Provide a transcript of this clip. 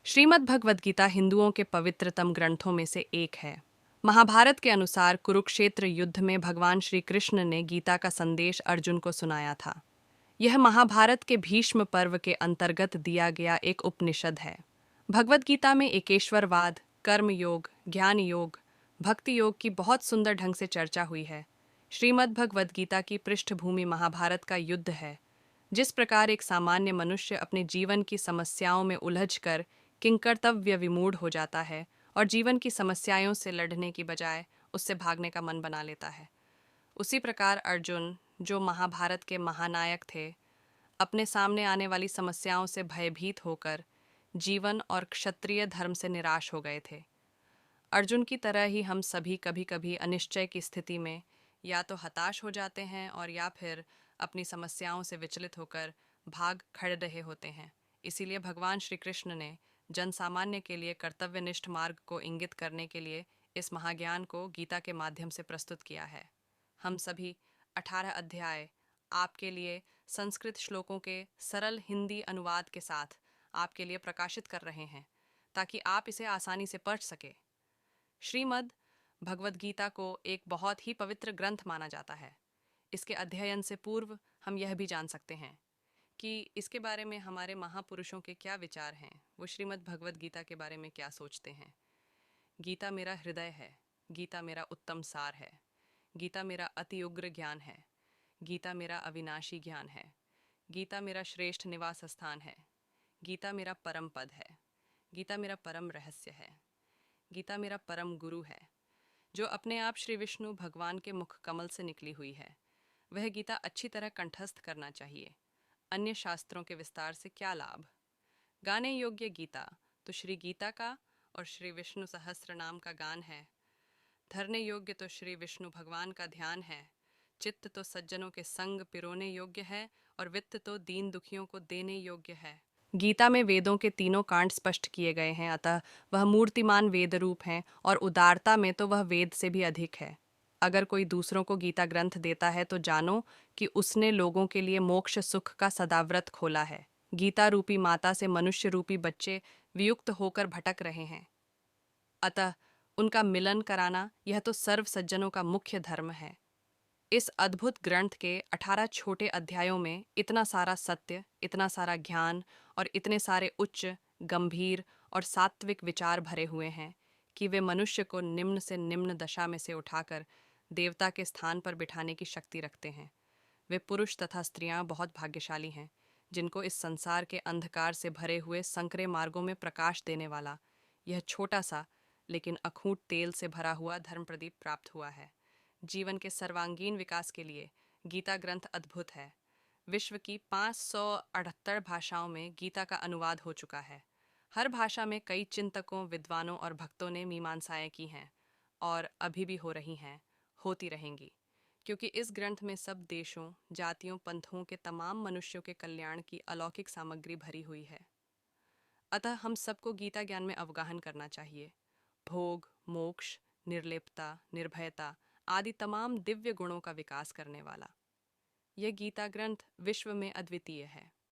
श्रीमद् भगवद गीता हिंदुओं के पवित्रतम ग्रंथों में से एक है। महाभारत के अनुसार कुरुक्षेत्र युद्ध में भगवान श्री कृष्ण ने गीता का संदेश अर्जुन को सुनाया था। यह महाभारत के भीष्म पर्व के अंतर्गत दिया गया एक उपनिषद है। भगवद गीता में एकेश्वरवाद, कर्म योग, ज्ञान योग, भक्ति योग की बहुत सुंदर ढंग से चर्चा हुई है। श्रीमद् भगवद गीता की पृष्ठभूमि महाभारत का युद्ध है। जिस प्रकार एक सामान्य मनुष्य अपने जीवन की समस्याओं में उलझकर किंकर्तव्य विमूढ़ हो जाता है और जीवन की समस्याओं से लड़ने की बजाय उससे भागने का मन बना लेता है, उसी प्रकार अर्जुन, जो महाभारत के महानायक थे, अपने सामने आने वाली समस्याओं से भयभीत होकर जीवन और क्षत्रिय धर्म से निराश हो गए थे। अर्जुन की तरह ही हम सभी कभी कभी अनिश्चय की स्थिति में या तो हताश हो जाते हैं और या फिर अपनी समस्याओं से विचलित होकर भाग खड़ रहे होते हैं। इसीलिए भगवान श्री कृष्ण ने जन सामान्य के लिए कर्तव्यनिष्ठ मार्ग को इंगित करने के लिए इस महाज्ञान को गीता के माध्यम से प्रस्तुत किया है। हम सभी 18 अध्याय आपके लिए संस्कृत श्लोकों के सरल हिंदी अनुवाद के साथ आपके लिए प्रकाशित कर रहे हैं ताकि आप इसे आसानी से पढ़ सके। श्रीमद् भगवद गीता को एक बहुत ही पवित्र ग्रंथ माना जाता है। इसके अध्ययन से पूर्व हम यह भी जान सकते हैं कि इसके बारे में हमारे महापुरुषों के क्या विचार हैं, वो श्रीमद् भगवद गीता के बारे में क्या सोचते हैं। गीता मेरा हृदय है, गीता मेरा उत्तम सार है, गीता मेरा अति उग्र ज्ञान है, गीता मेरा अविनाशी ज्ञान है, गीता मेरा श्रेष्ठ निवास स्थान है, गीता मेरा परम पद है, गीता मेरा परम रहस्य है, गीता मेरा परम गुरु है, जो अपने आप श्री विष्णु भगवान के मुख कमल से निकली हुई है। वह गीता अच्छी तरह कंठस्थ करना चाहिए। अन्य शास्त्रों के विस्तार से क्या लाभ। गाने योग्य गीता तो श्री गीता का और श्री विष्णु सहस्त्र नाम का गान है। धरने योग्य तो श्री विष्णु भगवान का ध्यान है। चित्त तो सज्जनों के संग पिरोने योग्य है और वित्त तो दीन दुखियों को देने योग्य है। गीता में वेदों के तीनों कांड स्पष्ट किए गए हैं, अतः वह मूर्तिमान वेद रूप हैं और उदारता में तो वह वेद से भी अधिक है। अगर कोई दूसरों को गीता ग्रंथ देता है तो जानो कि उसने लोगों के लिए मोक्ष सुख का सदाव्रत खोला है। गीता रूपी माता से मनुष्य रूपी बच्चे वियुक्त होकर भटक रहे हैं, अतः उनका मिलन कराना यह तो सर्व सज्जनों का मुख्य धर्म है। इस अद्भुत ग्रंथ के 18 छोटे अध्यायों में इतना सारा सत्य, इतना सारा ज्ञान और इतने सारे उच्च, गंभीर और सात्विक विचार भरे हुए हैं कि वे मनुष्य को निम्न से निम्न दशा में से उठाकर देवता के स्थान पर बिठाने की शक्ति रखते हैं। वे पुरुष तथा स्त्रियां बहुत भाग्यशाली हैं जिनको इस संसार के अंधकार से भरे हुए संकरे मार्गों में प्रकाश देने वाला यह छोटा सा लेकिन अखूट तेल से भरा हुआ धर्म प्रदीप प्राप्त हुआ है। जीवन के सर्वांगीण विकास के लिए गीता ग्रंथ अद्भुत है। विश्व की 578 भाषाओं में गीता का अनुवाद हो चुका है। हर भाषा में कई चिंतकों, विद्वानों और भक्तों ने मीमांसाएं की हैं और अभी भी हो रही हैं, होती रहेंगी, क्योंकि इस ग्रंथ में सब देशों, जातियों, पंथों के तमाम मनुष्यों के कल्याण की अलौकिक सामग्री भरी हुई है। अतः हम सबको गीता ज्ञान में अवगाहन करना चाहिए। भोग, मोक्ष, निर्लिप्तता, निर्भयता आदि तमाम दिव्य गुणों का विकास करने वाला यह गीता ग्रंथ विश्व में अद्वितीय है।